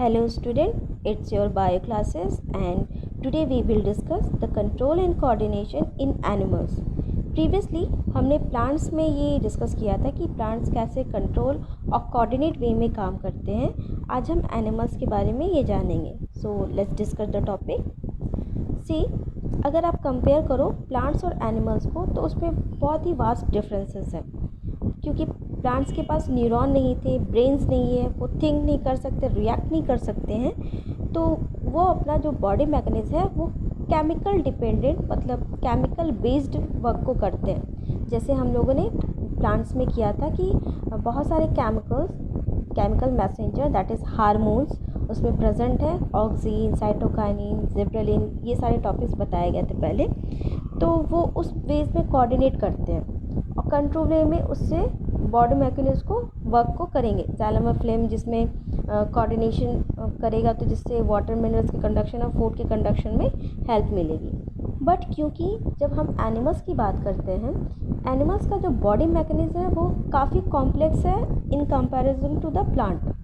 Hello student, it's your bio classes and today we will discuss the control and coordination in animals. Previously हमने plants में ये discuss किया था कि plants कैसे कंट्रोल और कोऑर्डिनेट वे में काम करते हैं. आज हम एनिमल्स के बारे में ये जानेंगे. So let's discuss the topic. See, अगर आप कंपेयर करो प्लांट्स और एनिमल्स को तो उसमें बहुत ही वास्ट डिफरेंसेस हैं. क्योंकि प्लांट्स के पास न्यूरॉन नहीं थे, ब्रेन्स नहीं है, वो थिंक नहीं कर सकते, रिएक्ट नहीं कर सकते हैं, तो वो अपना जो बॉडी मैकेनिज्म है वो केमिकल डिपेंडेंट मतलब केमिकल बेस्ड वर्क को करते हैं. जैसे हम लोगों ने प्लांट्स में किया था कि बहुत सारे chemical messenger that is hormones उसमें प्रेजेंट है. ऑक्सीन, साइटोकाइनिन, जिबरेलिन, ये सारे टॉपिक्स बताए गए थे पहले. तो वो उस बेस में कोऑर्डिनेट करते हैं और कंट्रोल वे में उससे बॉडी मैकेनिज्म को वर्क को करेंगे. थैलेमस फ्लेम जिसमें कोऑर्डिनेशन करेगा तो जिससे वाटर मिनरल्स के कंडक्शन और फूड के कंडक्शन में हेल्प मिलेगी. बट क्योंकि जब हम एनिमल्स की बात करते हैं, एनिमल्स का जो बॉडी मैकेनिज्म है वो काफ़ी कॉम्प्लेक्स है in comparison to the plant.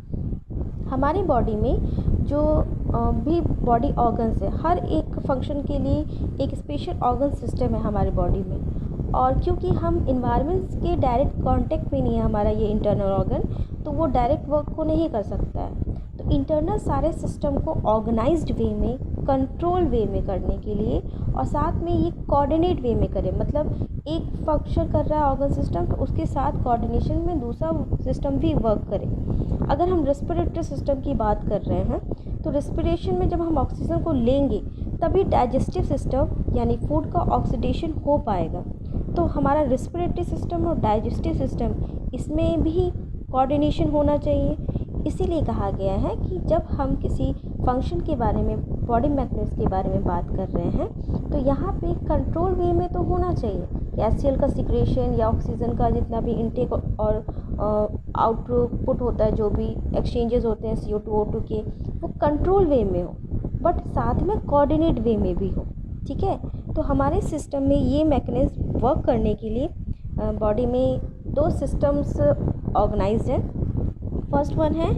हमारी बॉडी में जो भी बॉडी ऑर्गन्स है, हर एक फंक्शन के लिए एक स्पेशल ऑर्गन सिस्टम है हमारी बॉडी में. और क्योंकि हम इन्वायरमेंट्स के डायरेक्ट कांटेक्ट में नहीं है हमारा ये इंटरनल ऑर्गन, तो वो डायरेक्ट वर्क को नहीं कर सकता है. तो इंटरनल सारे सिस्टम को ऑर्गेनाइज्ड वे में, कंट्रोल वे में करने के लिए और साथ में ये कोऑर्डिनेट वे में करे, मतलब एक फंक्शन कर रहा है ऑर्गन सिस्टम तो उसके साथ कोऑर्डिनेशन में दूसरा सिस्टम भी वर्क करे. अगर हम रेस्पिरेटरी सिस्टम की बात कर रहे हैं तो रेस्पिरेशन में जब हम ऑक्सीजन को लेंगे तभी डाइजेस्टिव सिस्टम यानी फूड का ऑक्सीडेशन हो पाएगा. तो हमारा रेस्पिरेटरी सिस्टम और डाइजेस्टिव सिस्टम इसमें भी कोऑर्डिनेशन होना चाहिए. इसीलिए कहा गया है कि जब हम किसी फंक्शन के बारे में, बॉडी मैकेनिज्म के बारे में बात कर रहे हैं तो यहाँ पे कंट्रोल वे में तो होना चाहिए. एचसीएल का सिक्रेशन या ऑक्सीजन का जितना भी इनटेक और आउटपुट होता है, जो भी एक्सचेंजेस होते हैं CO2 O2 के, वो कंट्रोल वे में हो बट साथ में कोऑर्डिनेट वे में भी हो. ठीक है, तो हमारे सिस्टम में ये मैकेनिज्म वर्क करने के लिए बॉडी में दो सिस्टम्स ऑर्गेनाइज्ड हैं. फर्स्ट वन है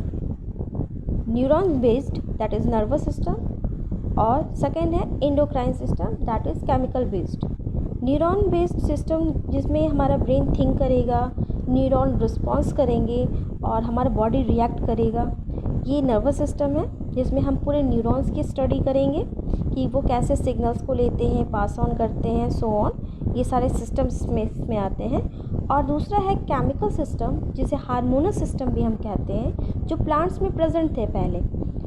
neuron based that is nervous system और सेकेंड है endocrine system that is chemical based. Neuron based system जिसमें हमारा ब्रेन थिंक करेगा, न्यूरॉन रिस्पॉन्स करेंगे और हमारा बॉडी रिएक्ट करेगा. ये नर्वस सिस्टम है जिसमें हम पूरे न्यूरॉन्स की स्टडी करेंगे कि वो कैसे सिग्नल्स को लेते हैं, पास ऑन करते हैं, सो ऑन. ये सारे सिस्टम्स इसमें आते हैं. और दूसरा है केमिकल सिस्टम जिसे हार्मोनल सिस्टम भी हम कहते हैं, जो प्लांट्स में प्रेजेंट थे पहले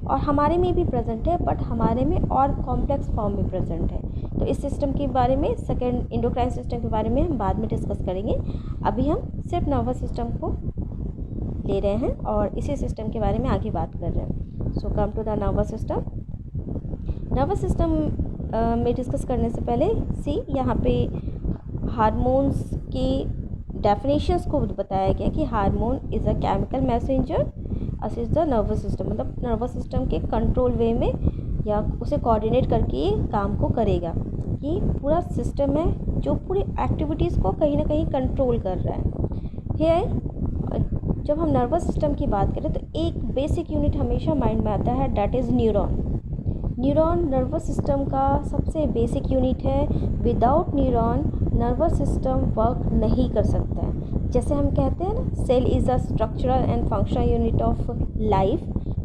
और हमारे में भी प्रेजेंट है बट हमारे में और कॉम्प्लेक्स फॉर्म में प्रेजेंट है. तो इस सिस्टम के बारे में, सेकेंड एंडोक्राइन सिस्टम के बारे में हम बाद में डिस्कस करेंगे. अभी हम सिर्फ नर्वस सिस्टम को ले रहे हैं और इसी सिस्टम के बारे में आगे बात कर रहे हैं. So come to the nervous system. Nervous system में डिस्कस करने से पहले यहाँ पे हार्मोन्स के डेफिनेशंस को बताया गया कि hormone is a chemical messenger assist the nervous system, मतलब नर्वस सिस्टम के कंट्रोल वे में या उसे कोऑर्डिनेट करके ये काम को करेगा. ये पूरा सिस्टम है जो पूरी एक्टिविटीज़ को कहीं ना कहीं कंट्रोल कर रहा है. है जब हम नर्वस सिस्टम की बात करें तो एक बेसिक यूनिट हमेशा माइंड में आता है, that is neuron. Neuron nervous system का सबसे बेसिक यूनिट है. Without neuron nervous system work नहीं कर सकता है. जैसे हम कहते हैं ना, cell is a structural and functional unit of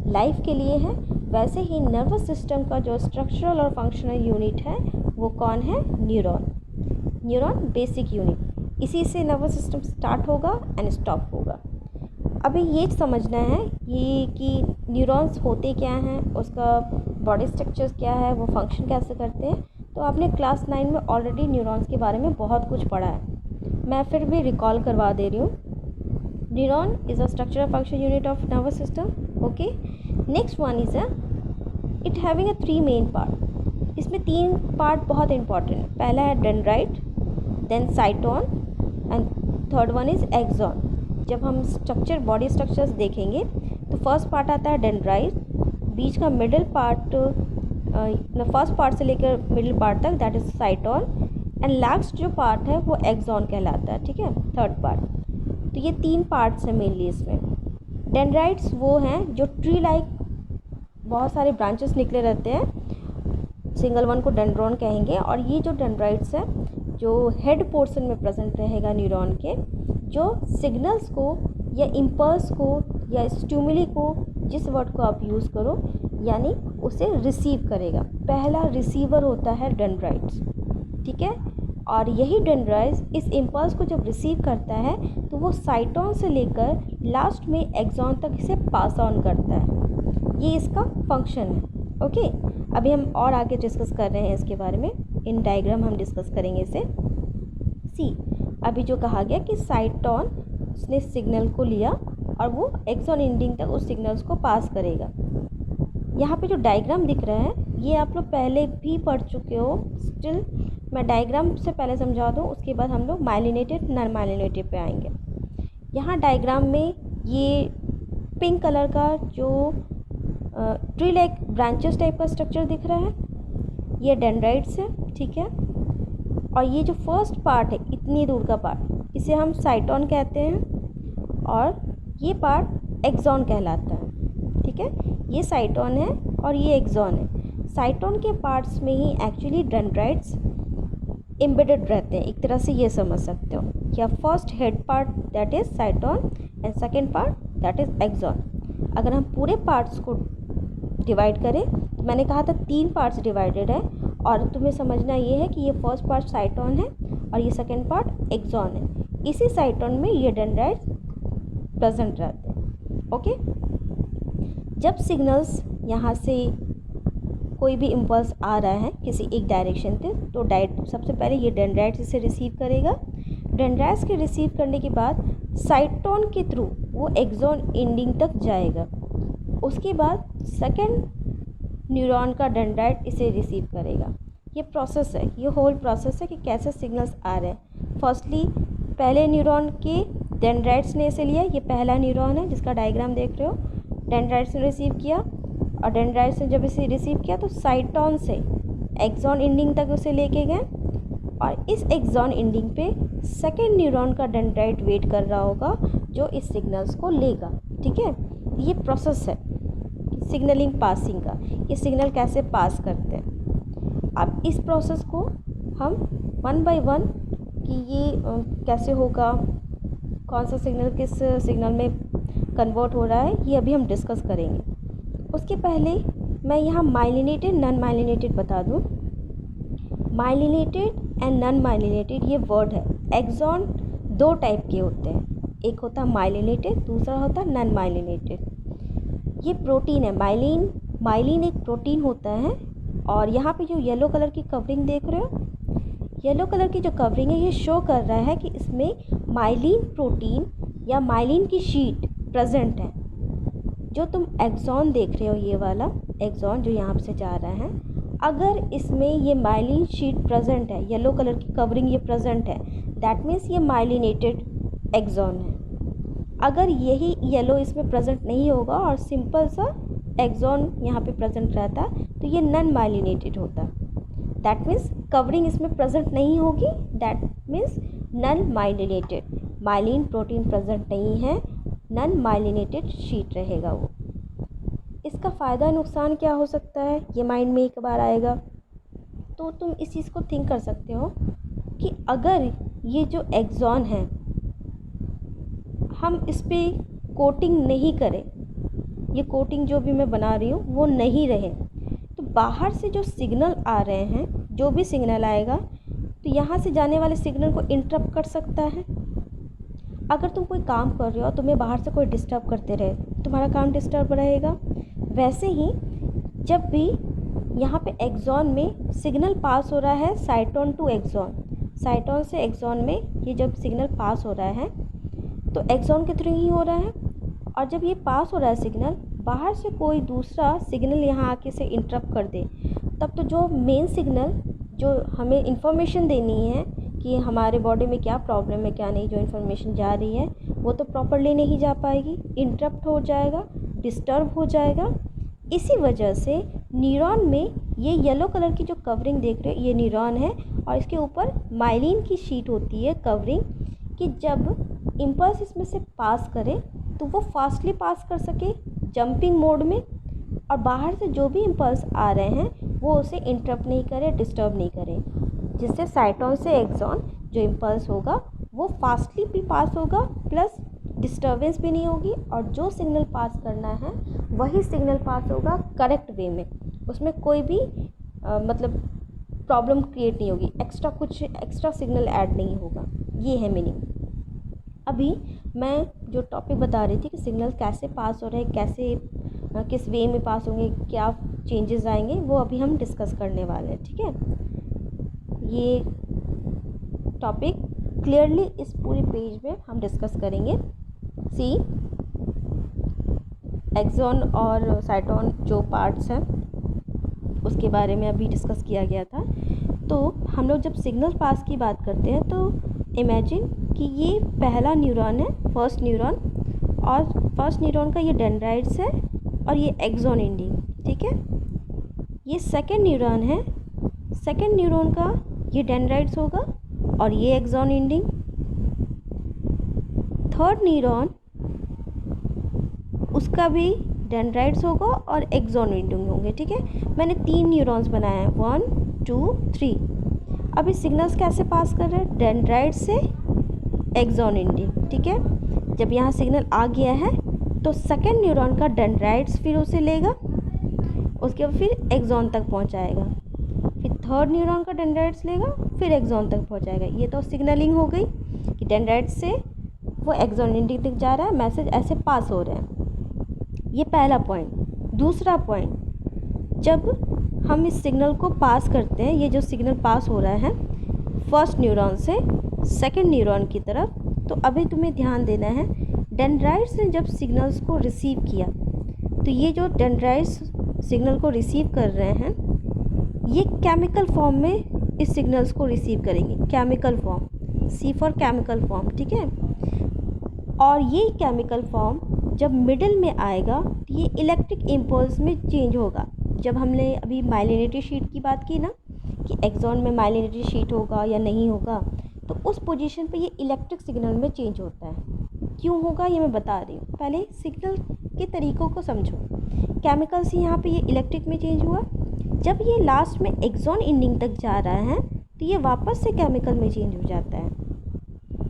life के लिए है, वैसे ही नर्वस सिस्टम का जो स्ट्रक्चरल और फंक्शनल यूनिट है वो कौन है? न्यूरॉन. न्यूरॉन बेसिक यूनिट, इसी से नर्वस सिस्टम स्टार्ट होगा एंड स्टॉप होगा. अभी ये समझना है ये कि न्यूरॉन्स होते क्या हैं, उसका बॉडी स्ट्रक्चर्स क्या है, वो फंक्शन कैसे करते हैं. तो आपने क्लास 9 में ऑलरेडी न्यूरॉन्स के बारे में बहुत कुछ पढ़ा है, मैं फिर भी रिकॉल करवा दे रही हूँ. Neuron is a structural function unit of nervous system. Okay, next one is it having 3 main part. इसमें 3 पार्ट बहुत इंपॉर्टेंट है. पहला है dendrite, then cyton and third one is axon. जब हम स्ट्रक्चर, बॉडी स्ट्रक्चर्स देखेंगे तो फर्स्ट पार्ट आता है डेंड्राइट, बीच का मिडिल पार्ट, फर्स्ट पार्ट से लेकर मिडिल पार्ट तक that is cyton and last जो पार्ट है वो एक्सॉन कहलाता है. ठीक है, थर्ड पार्ट. तो ये 3 पार्ट्स हैं मेनली इसमें. डेंड्राइट्स वो हैं जो ट्री लाइक बहुत सारे ब्रांचेस निकले रहते हैं, सिंगल वन को डेंड्रॉन कहेंगे। और ये जो डेंड्राइट्स है जो हेड पोर्शन में प्रेजेंट रहेगा न्यूरॉन के, जो सिग्नल्स को या इम्पल्स को या स्टिमुली को, जिस वर्ड को आप यूज़ करो, यानी उसे रिसीव करेगा। पहला रिसीवर होता है डेंड्राइट्स, ठीक है। और यही डेंड्राइट्स इस इम्पल्स को जब रिसीव करता है तो वो साइटोन से लेकर लास्ट में एक्सॉन तक इसे पास ऑन करता है। ये इसका फंक्शन है। ओके, अभी हम और आगे डिस्कस कर रहे हैं इसके बारे में, इन डायग्राम हम डिस्कस करेंगे इसे। सी, अभी जो कहा गया कि साइटोन उसने सिग्नल को लिया और वो एक्सॉन एंडिंग तक उस सिग्नल्स को पास करेगा। यहाँ पे जो डायग्राम दिख रहा है ये आप लोग पहले भी पढ़ चुके हो, स्टिल मैं डायग्राम से पहले समझा दूँ, उसके बाद हम लोग माइलिनेटेड नॉन माइलिनेटेड पे आएंगे। यहाँ डायग्राम में ये पिंक कलर का जो ट्री लाइक ब्रांचेस टाइप का स्ट्रक्चर दिख रहा है, ये डेंड्राइट्स है, ठीक है। और ये जो फर्स्ट पार्ट है, इतनी दूर का पार्ट, इसे हम साइटोन कहते हैं और ये पार्ट एक्सॉन कहलाता है, ठीक है। ये साइटोन है और ये एक्सॉन है। साइटोन के पार्ट्स में ही एक्चुअली डेंड्राइट्स एम्बेडेड रहते हैं, एक तरह से ये समझ सकते हो। या first head part that is cyton and second part that is axon. अगर हम पूरे पार्ट्स को डिवाइड करें तो मैंने कहा था 3 पार्ट्स डिवाइडेड है, और तुम्हें समझना ये है कि ये फर्स्ट पार्ट साइटोन है और ये सेकेंड पार्ट एक्सॉन है। इसी साइटोन में ये डेंड्राइट्स प्रेजेंट रहते हैं। ओके, जब सिग्नल्स यहाँ से कोई भी इम्पल्स आ रहा है किसी एक डायरेक्शन से, तो सबसे पहले ये डेंड्राइट्स इसे रिसीव करेगा। डेंड्राइट्स के रिसीव करने के बाद साइटोन के थ्रू वो एक्सॉन एंडिंग तक जाएगा। उसके बाद सेकेंड न्यूरॉन का डेंड्राइट इसे रिसीव करेगा। ये प्रोसेस है, ये होल प्रोसेस है कि कैसे सिग्नल्स आ रहे हैं। फर्स्टली पहले न्यूरॉन के डेंड्राइट्स ने इसे लिया, ये पहला न्यूरॉन है जिसका डायग्राम देख रहे हो। डेंड्राइट्स ने रिसीव किया और डेंड्राइट्स ने जब इसे रिसीव किया तो साइटोन से एक्सॉन एंडिंग तक उसे लेके गए, और इस एक्सॉन एंडिंग पे सेकेंड न्यूरॉन का डेंड्राइट वेट कर रहा होगा जो इस सिग्नल्स को लेगा, ठीक है। ये प्रोसेस है सिग्नलिंग पासिंग का, ये सिग्नल कैसे पास करते हैं। अब इस प्रोसेस को हम वन बाय वन कि ये कैसे होगा, कौन सा सिग्नल किस सिग्नल में कन्वर्ट हो रहा है, ये अभी हम डिस्कस करेंगे। उसके पहले मैं यहाँ माइलिनेटेड नॉन माइलिनेटेड बता दूँ। माइलिनेटेड एंड नॉन माइलिनेटेड ये वर्ड है। एक्सॉन 2 टाइप के होते हैं, एक होता है माइलिनेटेड, दूसरा होता है नॉन माइलिनेटेड। ये प्रोटीन है, माइलिन एक प्रोटीन होता है। और यहाँ पे जो येलो कलर की कवरिंग देख रहे हो, येलो कलर की जो कवरिंग है ये शो कर रहा है कि इसमें माइलिन प्रोटीन या माइलिन की शीट प्रेजेंट है। जो तुम एक्सॉन देख रहे हो, ये वाला एक्सॉन जो यहाँ से जा रहा है, अगर इसमें ये माइलिन शीट प्रेजेंट है, येलो कलर की कवरिंग ये प्रेजेंट है, दैट मीन्स ये माइलिनेटेड एक्सॉन है। अगर यही येलो इसमें प्रेजेंट नहीं होगा और सिंपल सा एक्सॉन यहाँ पे प्रेजेंट रहता तो ये नॉन माइलिनेटेड होता। दैट मीन्स कवरिंग इसमें प्रेजेंट नहीं होगी, that means non myelinated. Myelin protein present नहीं है, नॉन माइलिनेटेड शीट रहेगा वो। इसका फ़ायदा नुकसान क्या हो सकता है, ये माइंड में एक बार आएगा तो तुम इस चीज़ को थिंक कर सकते हो कि अगर ये जो एक्सॉन है हम इस पर कोटिंग नहीं करें, ये कोटिंग जो भी मैं बना रही हूँ वो नहीं रहे, तो बाहर से जो सिग्नल आ रहे हैं, जो भी सिग्नल आएगा तो यहाँ से जाने वाले सिग्नल को इंटरप्ट कर सकता है। अगर तुम कोई काम कर रहे हो और तुम्हें बाहर से कोई डिस्टर्ब करते रहे, तुम्हारा काम डिस्टर्ब रहेगा। वैसे ही जब भी यहाँ पे एक्सॉन में सिग्नल पास हो रहा है साइटोन टू एक्सॉन, साइटोन से एक्सॉन में ये जब सिग्नल पास हो रहा है तो एक्सॉन के थ्रू ही हो रहा है। और जब ये पास हो रहा है सिग्नल, बाहर से कोई दूसरा सिग्नल यहाँ आके से इंटरप्ट कर दे, तब तो जो मेन सिग्नल जो हमें इन्फॉर्मेशन देनी है कि हमारे बॉडी में क्या प्रॉब्लम है क्या नहीं, जो इन्फॉर्मेशन जा रही है वो तो प्रॉपरली नहीं जा पाएगी, इंटरप्ट हो जाएगा, डिस्टर्ब हो जाएगा। इसी वजह से न्यूरॉन में ये येलो कलर की जो कवरिंग देख रहे हो ये न्यूरॉन है, और इसके ऊपर माइलिन की शीट होती है कवरिंग, कि जब इम्पल्स इसमें से पास करे तो वो फास्टली पास कर सके जंपिंग मोड में, और बाहर से जो भी इम्पल्स आ रहे हैं वो उसे इंटरप्ट नहीं करें, डिस्टर्ब नहीं करें, जिससे साइटोन से एक्सॉन जो इम्पल्स होगा वो फास्टली भी पास होगा, प्लस डिस्टर्बेंस भी नहीं होगी, और जो सिग्नल पास करना है वही सिग्नल पास होगा करेक्ट वे में, उसमें कोई भी मतलब प्रॉब्लम क्रिएट नहीं होगी, एक्स्ट्रा सिग्नल ऐड नहीं होगा। ये है मीनिंग। अभी मैं जो टॉपिक बता रही थी कि सिग्नल कैसे पास हो रहे हैं, कैसे किस वे में पास होंगे, क्या चेंजेस आएंगे, वो अभी हम डिस्कस करने वाले हैं। ठीक है, ये टॉपिक क्लियरली इस पूरे पेज में हम डिस्कस करेंगे। सी, एक्सॉन और साइटोन जो पार्ट्स हैं उसके बारे में अभी डिस्कस किया गया था। तो हम लोग जब सिग्नल पास की बात करते हैं तो इमेजिन कि ये पहला न्यूरॉन है, फर्स्ट न्यूरॉन, और फर्स्ट न्यूरॉन का ये डेंड्राइट्स है और ये एक्सॉन एंडिंग। ठीक है, ये सेकंड न्यूरॉन है, सेकंड न्यूरॉन का ये डेंड्राइट्स होगा और ये एक्सॉन एंडिंग। थर्ड न्यूरॉन उसका भी डेंड्राइट्स होगा और एक्सॉन एंडिंग होंगे। ठीक है, मैंने 3 न्यूरॉन्स बनाए हैं, 1 2 3। अभी सिग्नल्स कैसे पास कर रहे हैं? डेंड्राइट से एक्सॉन एंडिंग। ठीक है, जब यहाँ सिग्नल आ गया है तो सेकंड न्यूरॉन का डेंड्राइट्स फिर उसे लेगा, उसके बाद फिर एक्सॉन तक पहुँचाएगा, फिर थर्ड न्यूरॉन का डेंड्राइट्स लेगा, फिर एक्सॉन तक पहुँचाएगा। ये तो सिग्नलिंग हो गई कि डेंड्राइट्स से वो एक्सॉन एंडिंग तक जा रहा है, मैसेज ऐसे पास हो रहे हैं। ये पहला पॉइंट। दूसरा पॉइंट, जब हम इस सिग्नल को पास करते हैं, ये जो सिग्नल पास हो रहा है फर्स्ट न्यूरॉन से सेकंड न्यूरॉन की तरफ, तो अभी तुम्हें ध्यान देना है, डेंड्राइट्स ने जब सिग्नल्स को रिसीव किया तो ये जो डेंड्राइट्स सिग्नल को रिसीव कर रहे हैं ये केमिकल फॉर्म में इस सिग्नल्स को रिसीव करेंगे, chemical form, see for chemical form. ठीक है, और ये केमिकल फॉर्म जब मिडिल में आएगा तो ये इलेक्ट्रिक इम्पल्स में चेंज होगा। जब हमने अभी माइलिनेटरी शीट की बात की ना कि एक्सॉन में माइलिनेटरी शीट होगा या नहीं होगा, तो उस पोजीशन पे ये इलेक्ट्रिक सिग्नल में चेंज होता है। क्यों होगा ये मैं बता रही हूँ, पहले सिग्नल के तरीक़ों को समझो। केमिकल से यहाँ पे ये इलेक्ट्रिक में चेंज हुआ, जब ये लास्ट में एक्सॉन एंडिंग तक जा रहा है तो ये वापस से केमिकल में चेंज हो जाता है।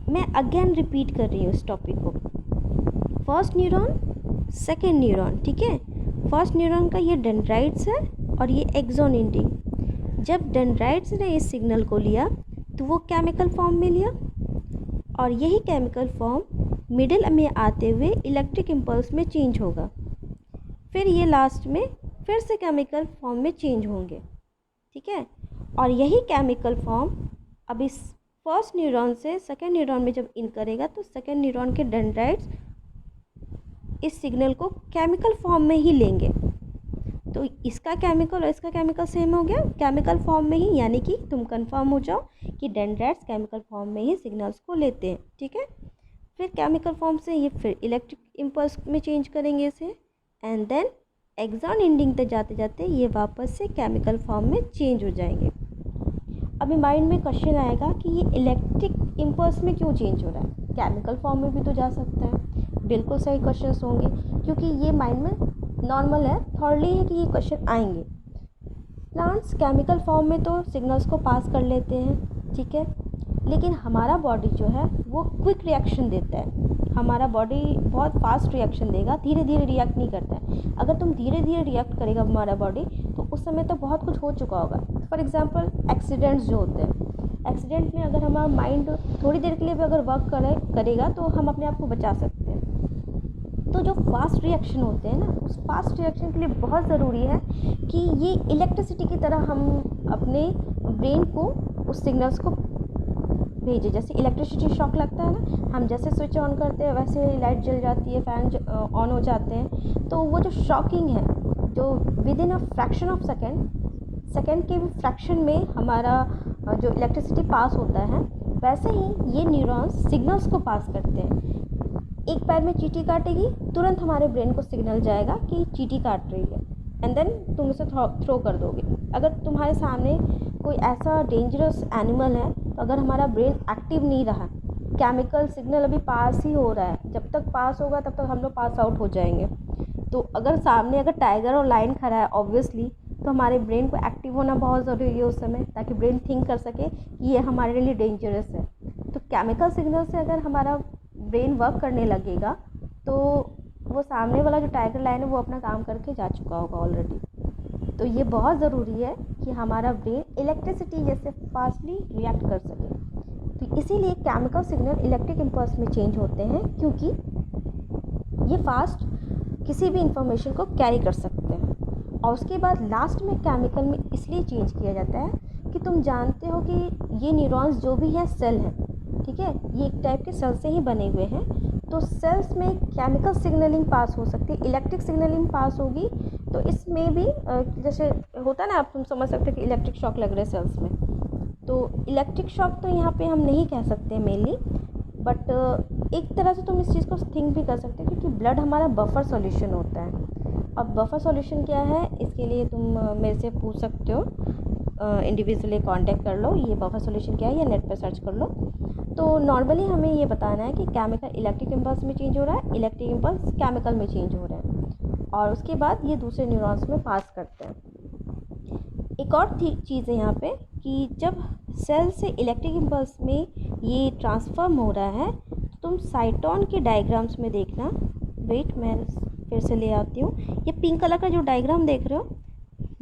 मैं अगेन रिपीट कर रही हूँ इस टॉपिक को। First neuron, second neuron. ठीक है, फर्स्ट न्यूरॉन का ये डेंड्राइट्स है और ये एक्सॉन एंडिंग। जब डेंड्राइट्स ने इस सिग्नल को लिया तो वो केमिकल फॉर्म में लिया, और यही केमिकल फॉर्म मिडिल में आते हुए इलेक्ट्रिक इम्पल्स में चेंज होगा, फिर ये लास्ट में फिर से केमिकल फॉर्म में चेंज होंगे। ठीक है, और यही केमिकल फॉर्म अब इस फर्स्ट न्यूरॉन से सेकेंड न्यूरॉन में जब इन करेगा तो सेकेंड न्यूरॉन के डेंड्राइट्स इस सिग्नल को केमिकल फॉर्म में ही लेंगे। तो इसका केमिकल और इसका केमिकल सेम हो गया, केमिकल फॉर्म में ही, यानी कि तुम कंफर्म हो जाओ कि डेंड्राइट्स केमिकल फॉर्म में ही सिग्नल्स को लेते हैं। ठीक है, फिर केमिकल फॉर्म से ये फिर इलेक्ट्रिक इम्पल्स में चेंज करेंगे इसे, एंड देन एक्सॉन एंडिंग तक जाते जाते ये वापस से केमिकल फॉर्म में चेंज हो जाएंगे। अभी माइंड में क्वेश्चन आएगा कि ये इलेक्ट्रिक इम्पल्स में क्यों चेंज हो रहा है, केमिकल फॉर्म में भी तो जा सकता है। बिल्कुल सही क्वेश्चंस होंगे, क्योंकि ये माइंड में नॉर्मल है, थॉर्डली है कि ये क्वेश्चन आएंगे। प्लांट्स केमिकल फॉर्म में तो सिग्नल्स को पास कर लेते हैं, ठीक है, लेकिन हमारा बॉडी जो है वो क्विक रिएक्शन देता है। हमारा बॉडी बहुत फास्ट रिएक्शन देगा, धीरे धीरे रिएक्ट नहीं करता है। अगर तुम धीरे धीरे रिएक्ट करेगा हमारा बॉडी तो उस समय तो बहुत कुछ हो चुका होगा। फॉर एग्जांपल एक्सीडेंट्स जो होते हैं, एक्सीडेंट में अगर हमारा माइंड थोड़ी देर के लिए भी अगर वर्क करेगा तो हम अपने आप को बचा सकते हैं। तो जो फास्ट रिएक्शन होते हैं ना, उस फास्ट रिएक्शन के लिए बहुत ज़रूरी है कि ये इलेक्ट्रिसिटी की तरह हम अपने ब्रेन को उस सिग्नल्स को भेजे। जैसे इलेक्ट्रिसिटी शॉक लगता है ना, हम जैसे स्विच ऑन करते हैं वैसे लाइट जल जाती है, फैन ऑन हो जाते हैं। तो वो जो शॉकिंग है, जो with in a fraction of second के भी फ्रैक्शन में हमारा जो इलेक्ट्रिसिटी पास होता है, वैसे ही ये न्यूरॉन्स सिग्नल्स को पास करते हैं। एक पैर में चींटी काटेगी, तुरंत हमारे ब्रेन को सिग्नल जाएगा कि चींटी काट रही है, एंड देन तुम उसे थ्रो कर दोगे। अगर तुम्हारे सामने कोई ऐसा डेंजरस एनिमल है तो अगर हमारा ब्रेन एक्टिव नहीं रहा, केमिकल सिग्नल अभी पास ही हो रहा है, जब तक पास होगा तब तक हम लोग पास आउट हो जाएंगे। तो अगर सामने अगर टाइगर और लायन खड़ा है ऑब्वियसली, तो हमारे ब्रेन को एक्टिव होना बहुत ज़रूरी है उस समय, ताकि ब्रेन थिंक कर सके कि ये हमारे लिए डेंजरस है। तो केमिकल सिग्नल से अगर हमारा ब्रेन वर्क करने लगेगा तो वो सामने वाला जो टाइगर लायन है वो अपना काम करके जा चुका होगा ऑलरेडी। तो ये बहुत ज़रूरी है कि हमारा ब्रेन इलेक्ट्रिसिटी जैसे फास्टली रिएक्ट कर सके। तो इसीलिए केमिकल सिग्नल इलेक्ट्रिक इम्पल्स में चेंज होते हैं, क्योंकि ये फास्ट किसी भी इंफॉर्मेशन को कैरी कर सकते हैं। और उसके बाद लास्ट में केमिकल में इसलिए चेंज किया जाता है कि तुम जानते हो कि ये न्यूरॉन्स जो भी है सेल है, ठीक है, ये एक टाइप के सेल से ही बने हुए हैं। तो सेल्स में केमिकल सिग्नलिंग पास हो सकती है, इलेक्ट्रिक सिग्नलिंग पास होगी। तो इसमें भी जैसे होता है ना, आप तुम समझ सकते हो कि इलेक्ट्रिक शॉक लग रहे हैं सेल्स में। तो इलेक्ट्रिक शॉक तो यहाँ पे हम नहीं कह सकते मेनली, बट एक तरह से तुम इस चीज़ को थिंक भी कर सकते हो, क्योंकि ब्लड हमारा बफर सॉल्यूशन होता है। अब बफर सॉल्यूशन क्या है, इसके लिए तुम मेरे से पूछ सकते हो, इंडिविजुअली कांटेक्ट कर लो, ये बफर सॉल्यूशन क्या है, या नेट पे सर्च कर लो। तो नॉर्मली हमें ये बताना है कि केमिकल इलेक्ट्रिक इम्पल्स में चेंज हो रहा है, इलेक्ट्रिक इम्पल्स केमिकल में चेंज हो रहा है, और उसके बाद ये दूसरे न्यूरॉन्स में पास करते हैं। एक और चीज़ है यहाँ पे कि जब सेल से इलेक्ट्रिक इम्पल्स में ये ट्रांसफॉर्म हो रहा है, तो तुम साइटोन के डायग्राम्स में देखना। वेट, मैं फिर से ले आती हूँ। ये पिंक कलर का जो डायग्राम देख रहे हो,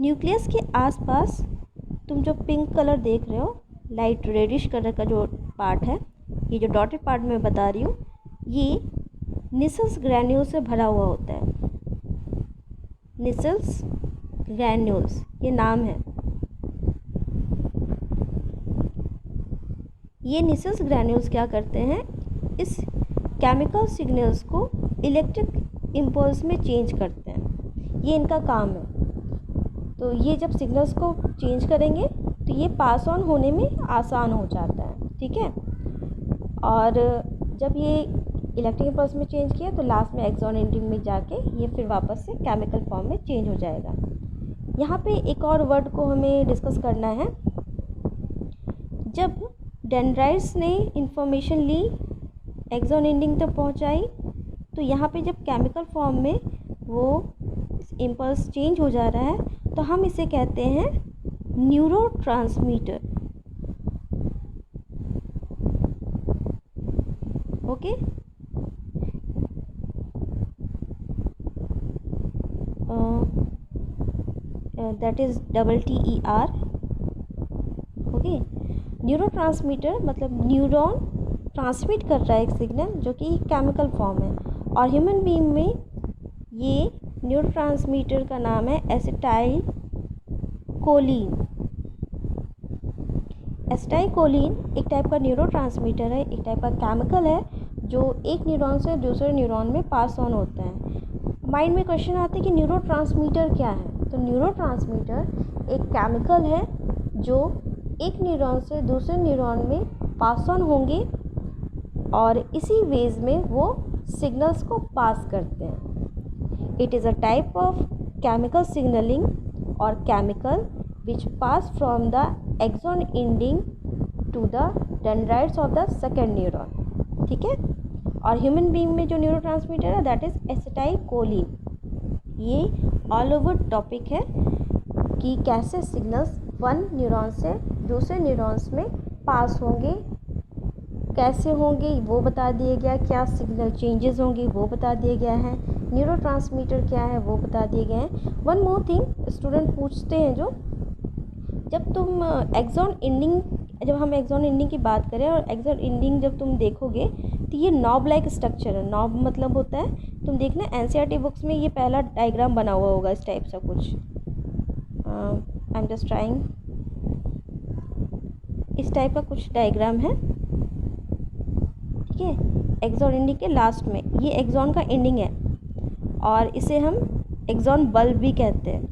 न्यूक्लियस के आसपास तुम जो पिंक कलर देख रहे हो, लाइट रेडिश कलर का जो पार्ट है, ये जो डॉटेड पार्ट में बता रही हूँ, ये निसल्स ग्रैन्यूल से भरा हुआ होता है। निसल्स ग्रैन्यूल्स ये नाम है। ये निसल्स ग्रैन्यूल्स क्या करते हैं, इस केमिकल सिग्नल्स को इलेक्ट्रिक इम्पल्स में चेंज करते हैं, ये इनका काम है। तो ये जब सिग्नल्स को चेंज करेंगे तो ये पास ऑन होने में आसान हो जाता है, ठीक है। और जब ये इलेक्ट्रिक इम्पल्स में चेंज किया तो लास्ट में एक्सॉन एंडिंग में जाके ये फिर वापस से केमिकल फॉर्म में चेंज हो जाएगा। यहाँ पे एक और वर्ड को हमें डिस्कस करना है। जब डेंड्राइट्स ने इंफॉर्मेशन ली, एक्सॉन एंडिंग तक पहुँचाई, तो यहाँ पे जब केमिकल फॉर्म में वो इम्पल्स चेंज हो जा रहा है, तो हम इसे कहते हैं neurotransmitter. Okay, that is TTER। Okay, neurotransmitter मतलब न्यूरॉन ट्रांसमिट कर रहा है एक सिग्नल जो कि केमिकल फॉर्म है। और ह्यूमन बीइंग में ये न्यूरोट्रांसमीटर का नाम है एसिटाइल कोलिन। एसिटाइल कोलिन एक टाइप का न्यूरोट्रांसमीटर है, एक टाइप का केमिकल है जो एक न्यूरॉन से दूसरे न्यूरॉन में पास ऑन होता है। माइंड में क्वेश्चन आता है कि न्यूरोट्रांसमीटर क्या है। तो न्यूरोट्रांसमीटर एक केमिकल है जो एक न्यूरॉन से दूसरे न्यूरॉन में पास ऑन होंगे और इसी वेज में वो सिग्नल्स को पास करते हैं। It is a type of chemical signalling और chemical which pass from the axon ending to the dendrites of the second neuron, ठीक है। और ह्यूमन बीइंग में जो न्यूरोट्रांसमीटर है दैट इज़ एसिटाइल कोलिन। ये ऑल ओवर टॉपिक है कि कैसे सिग्नल्स वन न्यूरॉन से दूसरे न्यूरॉन्स में पास होंगे, कैसे होंगे वो बता दिया गया, क्या सिग्नल चेंजेस होंगे वो बता दिया गया है, न्यूरोट्रांसमीटर क्या है वो बता दिए गए हैं। वन मोर थिंग स्टूडेंट पूछते हैं, जो जब तुम एक्सॉन एंडिंग, जब हम एक्सॉन एंडिंग की बात करें और एक्सॉन एंडिंग जब तुम देखोगे तो ये नॉब लाइक स्ट्रक्चर है। नॉब मतलब होता है, तुम देखना NCERT बुक्स में ये पहला डायग्राम बना हुआ होगा इस टाइप सा कुछ। आई एम जस्ट ट्राइंग, इस टाइप का कुछ डायग्राम है, ठीक है। एक्सॉन एंडिंग के लास्ट में ये एक्सॉन का एंडिंग है और इसे हम एक्सॉन बल्ब भी कहते हैं,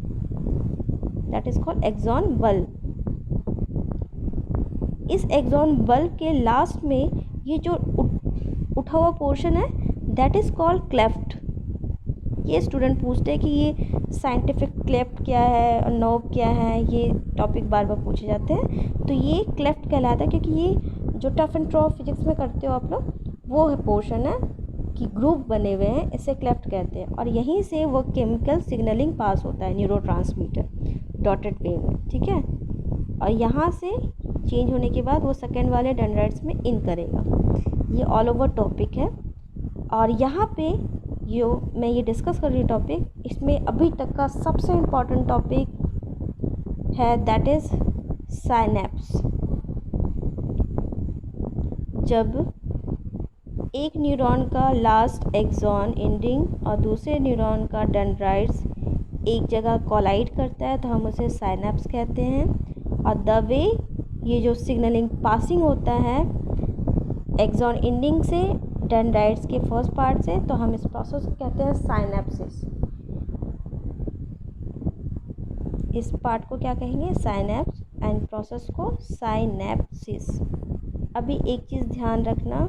that is called axon bulb. इस एक्सॉन बल्ब के लास्ट में ये जो उठा हुआ पोर्शन है दैट इज़ कॉल्ड क्लेफ्ट। ये स्टूडेंट पूछते हैं कि ये साइंटिफिक क्लेफ्ट क्या है और नॉब क्या है, ये टॉपिक बार बार पूछे जाते हैं। तो ये क्लेफ्ट कहलाता है, क्योंकि ये जो टफ एंड ट्रॉफ फिजिक्स में करते हो आप लोग, वो है पोर्शन है कि ग्रुप बने हुए हैं, इसे क्लेफ्ट कहते हैं। और यहीं से वो केमिकल सिग्नलिंग पास होता है न्यूरोट्रांसमीटर डॉटेड वे में, ठीक है। और यहाँ से चेंज होने के बाद वो सेकेंड वाले डेंड्राइट्स में इन करेगा। ये ऑल ओवर टॉपिक है। और यहाँ पे जो मैं ये डिस्कस कर रही हूँ टॉपिक, इसमें अभी तक का सबसे इम्पॉर्टेंट टॉपिक है, दैट इज़ साइनेप्स। जब एक न्यूरॉन का लास्ट एक्सॉन एंडिंग और दूसरे न्यूरॉन का डेंड्राइट्स एक जगह कोलाइड करता है तो हम उसे साइनेप्स कहते हैं। और द वे ये जो सिग्नलिंग पासिंग होता है एक्सॉन एंडिंग से डेंड्राइट्स के फर्स्ट पार्ट से, तो हम इस प्रोसेस को कहते हैं साइनेप्सिस। इस पार्ट को क्या कहेंगे? साइनेप्स, एंड प्रोसेस को साइनेप्सिस। अभी एक चीज़ ध्यान रखना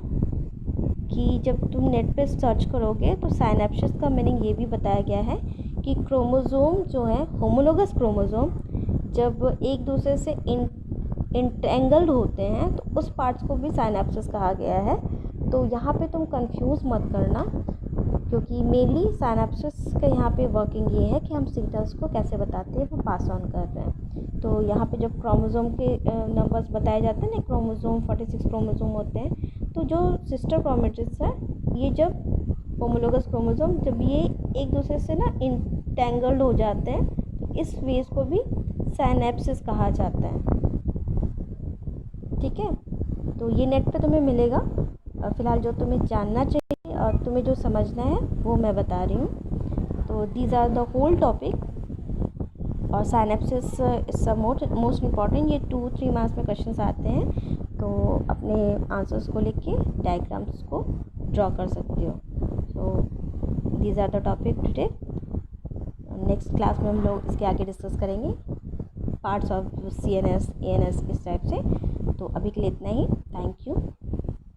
कि जब तुम नेट पे सर्च करोगे तो साइनेप्सिस का मीनिंग ये भी बताया गया है कि क्रोमोसोम जो है, होमोलोगस क्रोमोसोम, जब एक दूसरे से इंटेंगल्ड होते हैं तो उस पार्ट्स को भी साइनेप्सिस कहा गया है। तो यहाँ पे तुम कंफ्यूज मत करना, क्योंकि मेनली साइनेप्सिस का यहाँ पे वर्किंग ये है कि हम सिग्नल्स को कैसे बताते हैं, वो पास ऑन कर रहे हैं। तो यहाँ पे जब क्रोमोसोम के नंबर्स बताए जाते हैं ना, क्रोमोसोम 46 क्रोमोसोम होते हैं, तो जो सिस्टर क्रोमेटिड्स है, ये जब होमोलोगस क्रोमोसोम जब ये एक दूसरे से ना इंटेंगल्ड हो जाते हैं, तो इस फेज को भी साइनेप्सिस कहा जाता है, ठीक है। तो ये नेट पे तुम्हें मिलेगा। फ़िलहाल जो तुम्हें जानना चाहिए और तुम्हें जो समझना है वो मैं बता रही हूँ। तो these are the whole topic. और साइनेप्सिस इज़ मोस्ट इम्पॉर्टेंट। ये 2-3 मार्क्स में क्वेश्चंस आते हैं, तो अपने आंसर्स को लिख के डायग्राम्स को ड्रॉ कर सकते हो। So these are the topic today. Next class में हम लोग इसके आगे डिस्कस करेंगे पार्ट्स ऑफ CNS, ANS, इस टाइप से। तो अभी के लिए इतना ही। Thank you.